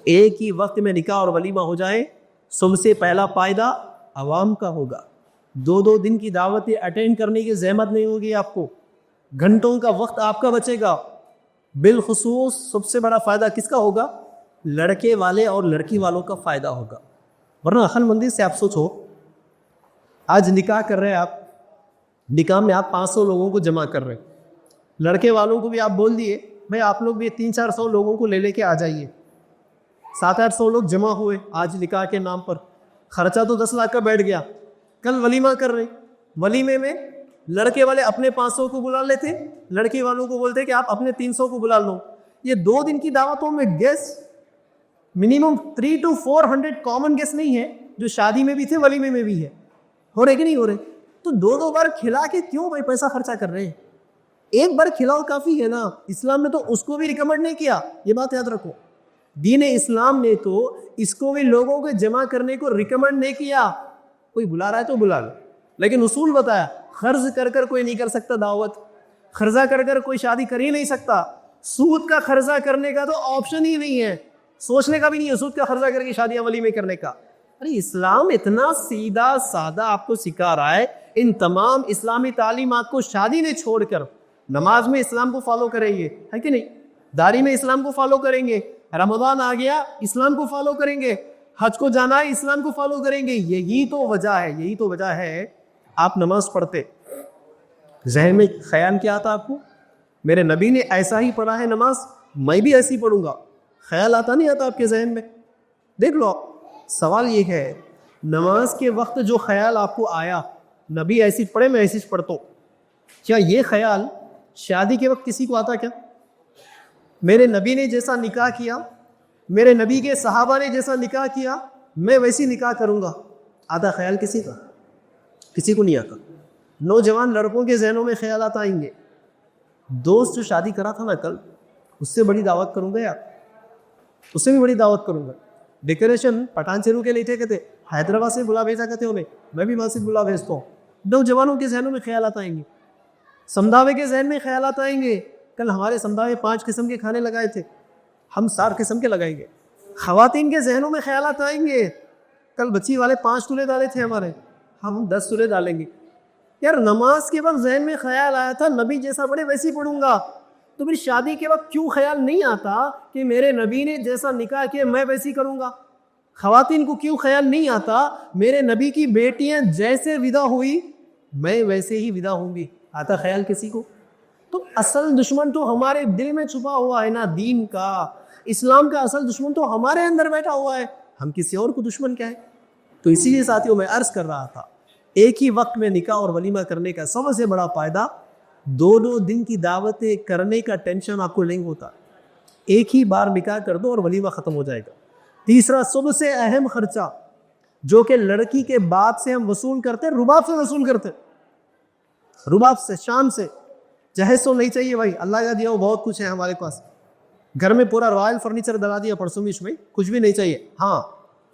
ایک ہی وقت میں نکاح اور ولیمہ ہو جائے, سب سے پہلا فائدہ عوام کا ہوگا. 2-2 دن کی دعوتیں اٹینڈ کرنے کی زحمت نہیں ہوگی آپ کو, گھنٹوں کا وقت آپ کا بچے گا. بالخصوص سب سے بڑا فائدہ کس کا ہوگا؟ لڑکے والے اور لڑکی والوں کا فائدہ ہوگا. ورنہ عقل مندی سے آپ سوچو, آج نکاح کر رہے ہیں آپ, نکاح میں آپ 500 لوگوں کو جمع کر رہے ہیں, لڑکے والوں کو بھی آپ بول دیے بھائی آپ لوگ بھی 300-400 لوگوں کو لے کے آ جائیے. 700-800 لوگ جمع ہوئے آج نکاح کے نام پر, خرچہ تو 10 لاکھ کا بیٹھ گیا. کل ولیمہ کر رہے, ولیمے میں لڑکے والے اپنے 500 کو بلا لیتے, لڑکی والوں کو بولتے کہ آپ اپنے 300 کو بلا لو. یہ 2 دن کی دعوتوں میں guest minimum 300 to 400 common guest نہیں ہے, جو شادی میں بھی تھے ولیمے میں بھی ہے. ہو رہے کہ نہیں ہو رہے؟ تو 2 بار کھلا کے کیوں بھائی پیسہ خرچہ کر رہے ہیں؟ ایک بار کھلاؤ کافی ہے نا. اسلام نے تو اس کو بھی ریکمنڈ نہیں کیا, یہ بات یاد رکھو. دین اسلام نے تو اس کو بھی لوگوں کو جمع کرنے کو ریکمنڈ نہیں کیا. کوئی بلا رہا ہے تو بلا لو, لیکن اصول بتایا, قرض کر کر کوئی نہیں کر سکتا دعوت, قرضہ کر کر کوئی شادی کر ہی نہیں سکتا. سود کا قرضہ کرنے کا تو آپشن ہی نہیں ہے, سوچنے کا بھی نہیں ہے سود کا قرضہ کر کے شادیاں ولیمے کرنے کا. ارے اسلام اتنا سیدھا سادہ آپ کو سکھا رہا ہے. ان تمام اسلامی تعلیمات کو شادی نے چھوڑ کر نماز میں اسلام کو فالو کریں گے, ہے کہ نہیں؟ داڑھی میں اسلام کو فالو کریں گے, رمضان آ گیا اسلام کو فالو کریں گے, حج کو جانا ہے اسلام کو فالو کریں گے. یہی تو وجہ ہے آپ نماز پڑھتے, ذہن میں خیال کیا آتا آپ کو؟ میرے نبی نے ایسا ہی پڑھا ہے نماز, میں بھی ایسی پڑھوں گا. خیال آتا نہیں آتا آپ کے ذہن میں؟ دیکھ لو. سوال یہ ہے, نماز کے وقت جو خیال آپ کو آیا, نبی ایسی پڑھے میں ایسی پڑھتا ہوں, کیا یہ خیال شادی کے وقت کسی کو آتا کیا؟ میرے نبی نے جیسا نکاح کیا, میرے نبی کے صحابہ نے جیسا نکاح کیا, میں ویسی نکاح کروں گا. آتا خیال کسی کا؟ کسی کو نہیں آتا. نوجوان لڑکوں کے ذہنوں میں خیالات آئیں گے, دوست جو شادی کرا تھا نا کل, اس سے بڑی دعوت کروں گا یار, اس سے بھی بڑی دعوت کروں گا. ڈیکوریشن پٹھان چیرو کے لیے کہتے, حیدرآباد سے بلا بھیجا کرتے انہیں, میں بھی وہاں سے بلا بھیجتا ہوں. نوجوانوں کے ذہنوں میں خیالات آئیں گے, سمدھاوے کے ذہن میں خیالات آئیں گے. کل ہمارے سمدھاوے 5 قسم کے کھانے لگائے تھے, ہم 7 قسم کے لگائیں گے. خواتین کے ذہنوں میں خیالات آئیں گے, کل بچی والے 5 تولے ڈالے تھے ہمارے, ہم 10 تولے ڈالیں گے. یار نماز کے وقت ذہن میں خیال آیا تھا نبی جیسا پڑھے ویسی پڑھوں گا, تو پھر شادی کے وقت کیوں خیال نہیں آتا کہ میرے نبی نے جیسا نکاح کیا میں ویسی کروں گا؟ خواتین کو کیوں خیال نہیں آتا میرے نبی کی بیٹیاں جیسے ودا ہوئی میں ویسے ہی ودا ہوں گی؟ آتا خیال کسی کو؟ تو اصل دشمن تو ہمارے دل میں چھپا ہوا ہے نا, دین کا, اسلام کا اصل دشمن تو ہمارے اندر بیٹھا ہوا ہے, ہم کسی اور کو دشمن کیا ہے؟ تو اسی لیے ساتھیوں میں عرض کر رہا تھا, ایک ہی وقت میں نکاح اور ولیمہ کرنے کا سب سے بڑا فائدہ, دونوں دن کی دعوتیں کرنے کا ٹینشن آپ کو نہیں ہوتا. ایک ہی بار نکاح کر دو اور ولیمہ ختم ہو جائے گا. تیسرا سب سے اہم خرچہ جو کہ لڑکی کے باپ سے ہم وصول کرتے, رباب سے وصول کرتے, رباب سے, شام سے. جہیز تو نہیں چاہیے بھائی, اللہ کا دیا وہ بہت کچھ ہے ہمارے پاس, گھر میں پورا رائل فرنیچر ڈلا دیا پرسوں میں, کچھ بھی نہیں چاہیے. ہاں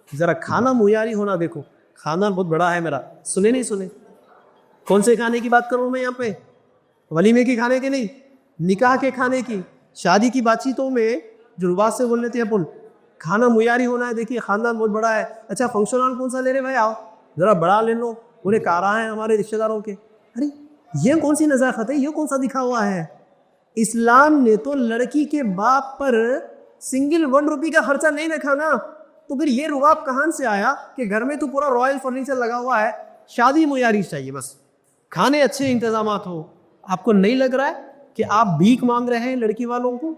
ذرا کھانا معیاری ہونا دیکھو, کھانا بہت بڑا ہے میرا, سنے نہیں سنے؟ کون سے کھانے کی بات کروں میں یہاں پہ؟ ولیمے کے کھانے کے نہیں, نکاح کے کھانے کی. شادی کی بات چیتوں میں جو رباط سے بول لیتے ہیں اپن, کھانا معیاری ہونا ہے. دیکھیے خاندان بہت بڑا ہے, اچھا فنکشن ہال کون سا لے رہے بھائی, آؤ ذرا بڑا لے لو, پورے کارا ہیں ہمارے رشتہ داروں کے. ارے یہ کون سی نزاکت ہے, یہ کون سا دکھا ہوا ہے؟ اسلام نے تو لڑکی کے باپ پر سنگل 1 روپی کا خرچہ نہیں رکھا نا, تو پھر یہ رباب کہاں سے آیا کہ گھر میں تو پورا رائل فرنیچر لگا ہوا ہے, شادی معیاری چاہیے, بس کھانے اچھے انتظامات ہو. آپ کو نہیں لگ رہا ہے کہ آپ بھیک مانگ رہے ہیں لڑکی والوں کو؟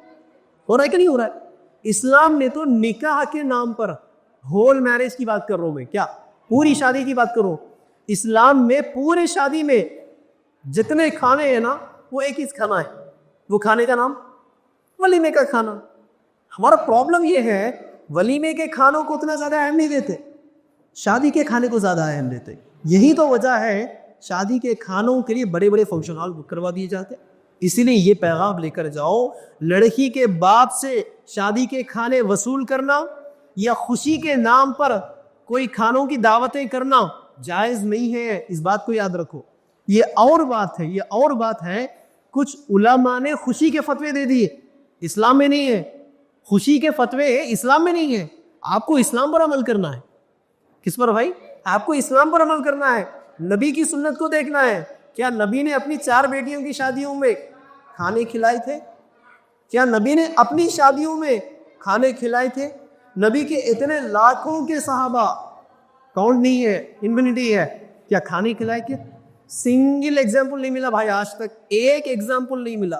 ہو رہا ہے کہ نہیں ہو رہا ہے؟ اسلام نے تو نکاح کے نام پر, ہول میرج کی بات کر رہا ہوں میں, کیا پوری شادی کی بات کروں, اسلام میں پورے شادی میں جتنے کھانے ہیں نا وہ ایک ہی کھانا ہے, وہ کھانے کا نام ولیمے کا کھانا. ہمارا پرابلم یہ ہے ولیمے کے کھانوں کو اتنا زیادہ اہم نہیں دیتے, شادی کے کھانے کو زیادہ اہم دیتے. یہی تو وجہ ہے شادی کے کھانوں کے لیے بڑے بڑے فنکشن ہال بک کروا دیے جاتے. اسی لیے یہ پیغام لے کر جاؤ, لڑکی کے باپ سے شادی کے کھانے وصول کرنا یا خوشی کے نام پر کوئی کھانوں کی دعوتیں کرنا جائز نہیں ہے, اس بات کو یاد رکھو. یہ اور بات ہے, یہ اور بات ہے. کچھ علماء نے خوشی کے فتوے دے دیے, اسلام میں نہیں ہے. خوشی کے فتوے اسلام میں نہیں ہے. آپ کو اسلام پر عمل کرنا ہے. کس پر بھائی؟ آپ کو اسلام پر عمل کرنا ہے, نبی کی سنت کو دیکھنا ہے. کیا نبی نے اپنی 4 بیٹیوں کی شادیوں میں کھانے کھلائے تھے؟ کیا نبی نے اپنی شادیوں میں کھانے کھلائے تھے؟ نبی کے اتنے لاکھوں کے صحابہ، کاؤنٹ نہیں ہے، انفینٹی ہے، کیا کھانے کھلائے؟ کیا سنگل ایگزامپل نہیں ملا بھائی آج تک، ایک ایگزامپل نہیں ملا.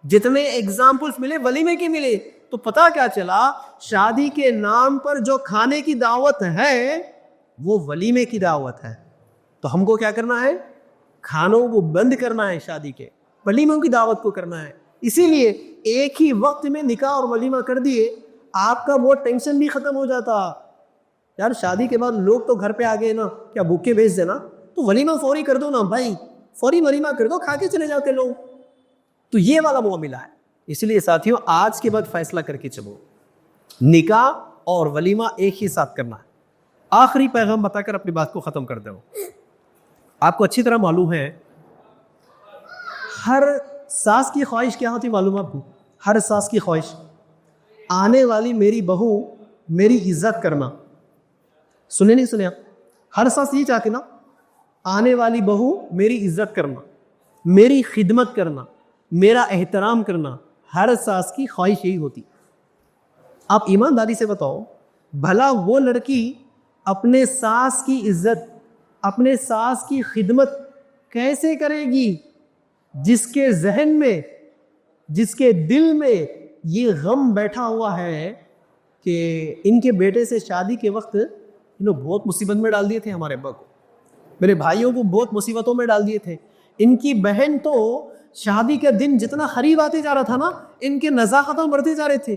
جتنے ایگزامپلس ملے ولیمے کے ملے. تو پتا کیا چلا، شادی کے نام پر جو کھانے کی دعوت ہے وہ ولیمے کی دعوت ہے. تو ہم کو کیا کرنا ہے؟ کھانوں کو بند کرنا ہے، شادی کے ولیموں کی دعوت کو کرنا ہے. اسی لیے ایک ہی وقت میں نکاح اور ولیمہ کر دیے، آپ کا وہ ٹینشن بھی ختم ہو جاتا. یار شادی کے بعد لوگ تو گھر پہ آ گئے نا، کیا بھوکے بھیج دینا؟ تو ولیمہ فوری کر دو نا بھائی، فوری ولیمہ کر دو، کھا کے چلے جاتے لوگ. تو یہ والا معاملہ ہے. اس لیے ساتھیوں آج کے بعد فیصلہ کر کے چلو، نکاح اور ولیمہ ایک ہی ساتھ کرنا ہے. آخری پیغام بتا کر اپنی بات کو ختم کر دو. آپ کو اچھی طرح معلوم ہے ہر ساس کی خواہش کیا ہوتی، معلوم آپ کو؟ ہر ساس کی خواہش آنے والی میری بہو میری عزت کرنا. سنے نہیں سنے آپ؟ ہر ساس یہ چاہتی نا، آنے والی بہو میری عزت کرنا، میری خدمت کرنا، میرا احترام کرنا. ہر ساس کی خواہش یہی ہوتی. آپ ایمانداری سے بتاؤ، بھلا وہ لڑکی اپنے ساس کی عزت، اپنے ساس کی خدمت کیسے کرے گی جس کے ذہن میں، جس کے دل میں یہ غم بیٹھا ہوا ہے کہ ان کے بیٹے سے شادی کے وقت انہوں بہت مصیبت میں ڈال دیے تھے، ہمارے ابا کو، میرے بھائیوں کو بہت مصیبتوں میں ڈال دیے تھے. ان کی بہن تو شادی کا دن جتنا قریب آتے جا رہا تھا نا، ان کے نزاکتوں بڑھتے جا رہے تھے.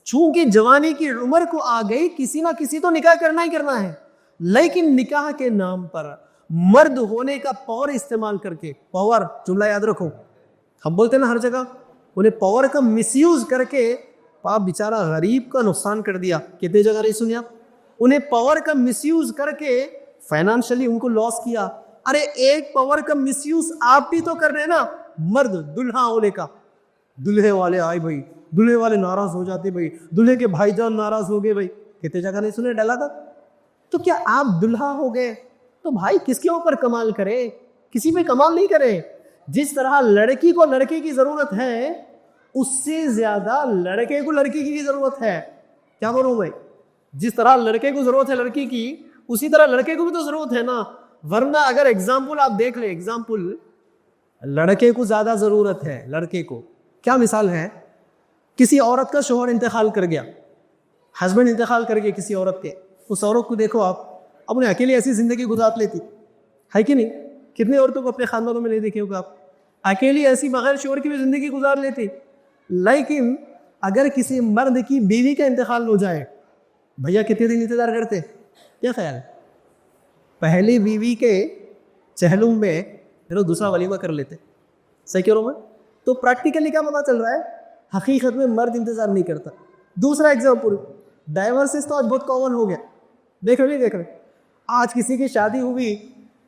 چونکہ جوانی کی عمر کو آ گئی، کسی نہ کسی تو نکاح کرنا ہی کرنا ہے. لیکن نکاح کے نام پر مرد ہونے کا پاور استعمال کر کے، پاور جملہ یاد رکھو، ہم بولتے ہیں نا ہر جگہ، انہیں پاور کا مس یوز کر کے آپ بیچارہ غریب کا نقصان کر دیا. کتنے جگہ نہیں سنی آپ؟ انہیں پاور کا مس یوز کر کے فائنانشلی ان کو لاس کیا. ارے ایک پاور کا مس یوز آپ بھی تو کر رہے ہیں نا، مرد دلہا ہونے کا. دلہے والے آئے بھائی، دلہے والے ناراض ہو جاتے بھائی، دلہے کے بھائی جان ناراض ہو گئے بھائی. کتنے جگہ نہیں سنے ڈالا تھا؟ تو کیا آپ دلہا ہو گئے تو بھائی کس کے اوپر کمال کرے؟ کسی پہ کمال نہیں کرے. جس طرح لڑکی کو لڑکے کی ضرورت ہے، اس سے زیادہ لڑکے کو لڑکی کی ضرورت ہے. کیا بولوں بھائی؟ جس طرح لڑکے کو ضرورت ہے لڑکی کی، اسی طرح لڑکے کو بھی تو ضرورت ہے نا. ورنہ اگر ایگزامپل آپ دیکھ لیں، ایگزامپل لڑکے کو زیادہ ضرورت ہے. لڑکے کو کیا مثال ہے؟ کسی عورت کا شوہر انتقال کر گیا، ہسبینڈ انتقال کر گیا کسی عورت کے. اس عورت کو دیکھو آپ، اپنے اکیلی ایسی زندگی گزار لیتی ہے کہ نہیں؟ کتنے عورتوں کو اپنے خاندانوں میں نہیں دیکھے ہوگا آپ، اکیلی ایسی بغیر شوہر کی بھی زندگی گزار لیتی. لیکن اگر کسی مرد کی بیوی کا انتقال ہو جائے، بھیا کتنے دن انتظار کرتے؟ کیا خیال ہے؟ پہلی بیوی کے چہلم میں دوسرا ولیمہ کر لیتے. صحیح کہہ رہا ہوں میں؟ تو پریکٹیکلی کیا پتا چل رہا ہے؟ حقیقت میں مرد انتظار نہیں کرتا. دوسرا ایگزامپل، ڈائیورسز تو آج بہت کامن ہو گیا. دیکھ رہے آج کسی کی شادی ہوئی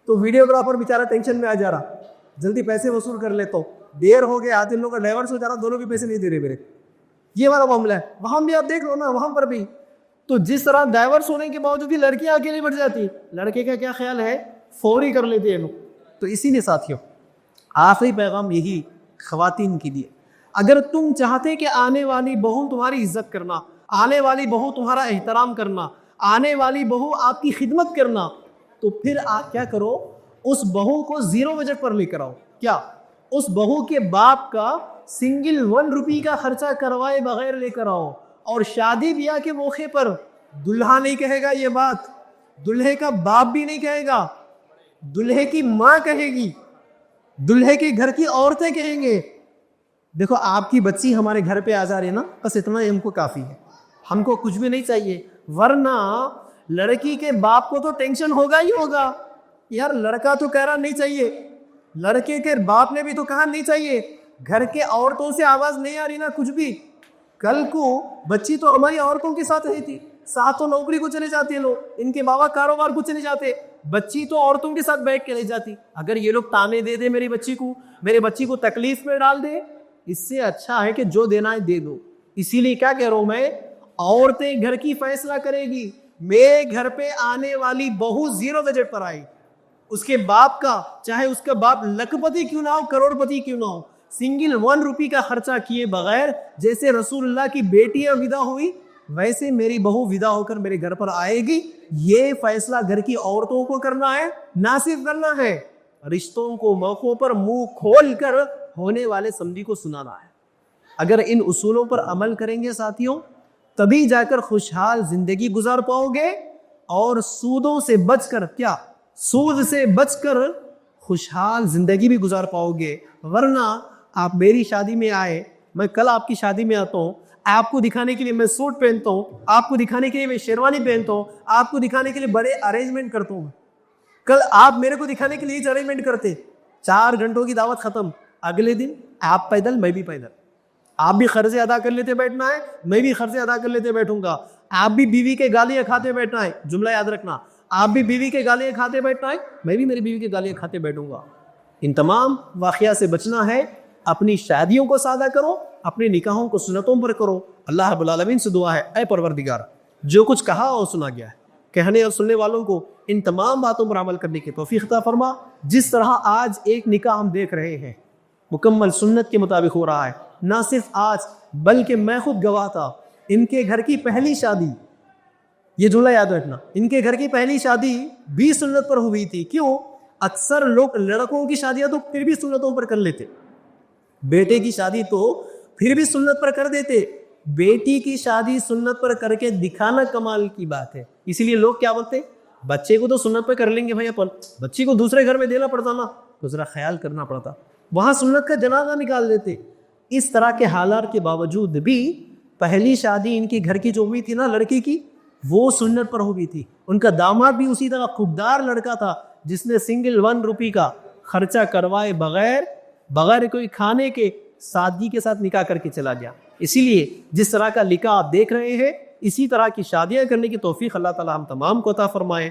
تو ویڈیوگرافر بیچارہ ٹینشن میں آ جا رہا، جلدی پیسے وصول کر لیتا ہوں، دیر ہو گیا، آج ان لوگوں کا ڈائیورس ہو جا رہا، دونوں بھی پیسے نہیں دے رہے میرے. یہ والا معاملہ ہے. وہاں بھی آپ دیکھ لو نا، وہاں پر بھی تو جس طرح ڈائیورس ہونے کے باوجود بھی لڑکیاں اکیلی بڑھ جاتی، لڑکے کا کیا خیال ہے؟ فوری کر لیتے ہیں لوگ. تو اسی لیے ساتھیوں آخری پیغام یہی خواتین کے لیے، اگر تم چاہتے کہ آنے والی بہو تمہاری عزت کرنا، آنے والی بہو تمہارا احترام کرنا، آنے والی بہو آپ کی خدمت کرنا، تو پھر آپ کیا کرو؟ اس بہو کو 0 بجٹ پر لے کر آؤ. کیا اس بہو کے باپ کا سنگل 1 روپی کا خرچہ کروائے بغیر لے کر آؤ. اور شادی بیاہ کے موقع پر دلہا نہیں کہے گا یہ بات، دلہے کا باپ بھی نہیں کہے گا، دلہے کی ماں کہے گی، دلہے کے گھر کی عورتیں کہیں گے دیکھو آپ کی بچی ہمارے گھر پہ آ جا رہی ہے نا، بس اتنا ہی ہم کو کافی ہے، ہم کو کچھ بھی نہیں چاہیے. ورنہ لڑکی کے باپ کو تو ٹینشن ہوگا ہی ہوگا، یار لڑکا تو کہہ رہا نہیں چاہیے، لڑکے کے باپ نے بھی تو کہا نہیں چاہیے، گھر کے عورتوں سے آواز نہیں آ رہی نا کچھ بھی. کل کو بچی تو ہماری عورتوں کے ساتھ رہی تھی، ساتھ تو نوکری کو چلے جاتے ہیں لوگ، ان کے بابا کاروبار کو چلے جاتے، بچی تو عورتوں کے ساتھ بیٹھ کے رہ جاتی. اگر یہ لوگ تانے دے دے میری بچی کو، میرے بچی کو تکلیف میں ڈال دے، اس سے اچھا ہے کہ جو دینا ہے دے دو. اسی لیے کیا کہہ رہا ہوں میں، عورتیں گھر کی فیصلہ کرے گی. میرے گھر پہ آنے والی بہو 0 بجٹ پر آئی، اس کے باپ کا، چاہے اس کا باپ لکھ پتی کیوں نہ ہو، کروڑ پتی کیوں نہ ہو، سنگل 1 روپی کا خرچہ کیے بغیر، جیسے رسول اللہ کی بیٹیاں ودا ہوئی ویسے میری بہو ودا ہو کر میرے گھر پر آئے گی، یہ فیصلہ گھر کی عورتوں کو کرنا ہے، نہ صرف کرنا ہے، رشتوں کو موقعوں پر منہ کھول کر ہونے والے سمجھی کو سنانا ہے۔ اگر ان اصولوں پر عمل کریں گے ساتھیوں، تبھی جا کر خوشحال زندگی گزار پاؤ گے، اور سودوں سے بچ کر، کیا سود سے بچ کر خوشحال زندگی بھی گزار پاؤ گے۔ ورنہ آپ میری شادی میں آئے، میں کل آپ کی شادی میں آتا ہوں، آپ کو دکھانے کے لیے میں سوٹ پہنتا ہوں، آپ کو دکھانے کے لیے میں شیروانی پہنتا ہوں، آپ کو دکھانے کے لیے بڑے ارینجمنٹ کرتا ہوں، کل آپ میرے کو دکھانے کے لیے ارینجمنٹ کرتے، 4 گھنٹوں کی دعوت ختم، اگلے دن آپ پیدل میں بھی پیدل، آپ بھی قرضے ادا کر لیتے بیٹھنا ہے، میں بھی قرضے ادا کر لیتے بیٹھوں گا، آپ بھی بیوی کے گالیاں کھاتے بیٹھنا ہے، جملہ یاد رکھنا، آپ بھی بیوی کے گالیاں کھاتے بیٹھنا ہے، میں بھی میری بیوی کے گالیاں کھاتے بیٹھوں گا۔ ان تمام واقعات سے بچنا ہے۔ اپنی شادیوں کو سادہ کرو، اپنے نکاحوں کو سنتوں پر کرو۔ اللہ رب العالمین سے دعا ہے، اے پروردگار، جو کچھ کہا اور سنا گیا ہے، کہنے اور سننے والوں کو ان تمام باتوں پر عمل کرنے کی توفیق عطا فرما۔ جس طرح آج ایک نکاح ہم دیکھ رہے ہیں مکمل سنت کے مطابق ہو رہا ہے، نہ صرف آج بلکہ میں خود گواہ تھا، ان کے گھر کی پہلی شادی، یہ جملہ یاد رکھنا، ان کے گھر کی پہلی شادی بھی سنت پر ہوئی تھی۔ کیوں؟ اکثر لوگ لڑکوں کی شادیاں تو پھر بھی سنتوں پر کر لیتے، بیٹے کی شادی تو پھر بھی سنت پر کر دیتے، بیٹی کی شادی سنت پر کر کے دکھانا کمال کی بات ہے۔ اسی لیے لوگ کیا بولتے، بچے کو تو سنت پہ کر لیں گے بھائی اپن، بچی کو دوسرے گھر میں دینا پڑتا نا، تو ذرا خیال کرنا پڑتا، وہاں سنت کا جنازہ نکال دیتے۔ اس طرح کے حالات کے باوجود بھی پہلی شادی ان کی گھر کی جو ہوئی تھی نا لڑکی کی، وہ سنت پر ہوئی تھی۔ ان کا داماد بھی اسی طرح خوددار لڑکا تھا، جس نے سنگل 1 روپی کا خرچہ کروائے بغیر کوئی کھانے کے سادگی کے ساتھ نکاح کر کے چلا گیا۔ اسی لیے جس طرح کا نکاح آپ دیکھ رہے ہیں، اسی طرح کی شادیاں کرنے کی توفیق اللہ تعالی ہم تمام کو عطا فرمائے۔